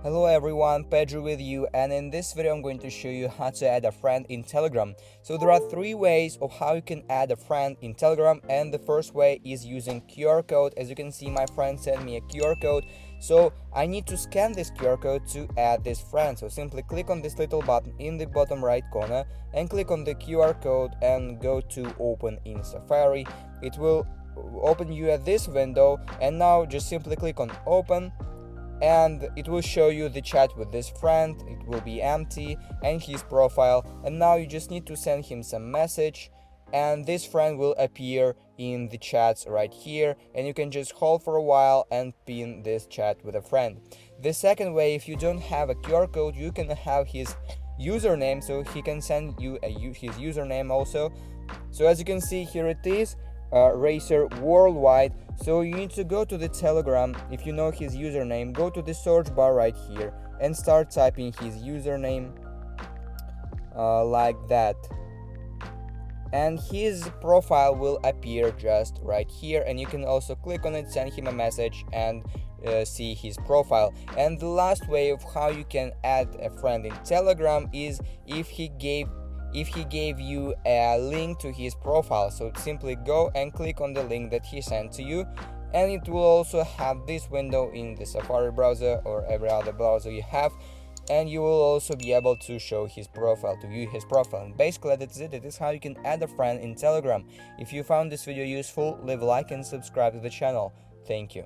Hello everyone, Pedro with you, and in this video I'm going to show you how to add a friend in Telegram. So there are three ways of how you can add a friend in Telegram, and the first way is using QR code. As you can see, my friend sent me a QR code, so I need to scan this QR code to add this friend. So simply click on this little button in the bottom right corner and click on the QR code and go to open in Safari. It will open you at this window, and now just simply click on open and it will show you the chat with this friend. It will be empty and his profile, and now you just need to send him some message and this friend will appear in the chats right here, and you can just hold for a while and pin this chat with a friend. The second way, if you don't have a QR code, you can have his username, so he can send you his username also. So as you can see, here it is, Racer Worldwide. So you need to go to the Telegram. If you know his username, go to the search bar right here and start typing his username like that, and his profile will appear just right here, and you can also click on it, send him a message, and see his profile. And the last way of how you can add a friend in Telegram is if he gave you a link to his profile. So simply go and click on the link that he sent to you, and it will also have this window in the Safari browser or every other browser you have, and you will also be able to show his profile, to view his profile. And basically that's it. It is how you can add a friend in Telegram. If you found this video useful, leave a like and subscribe to the channel. Thank you.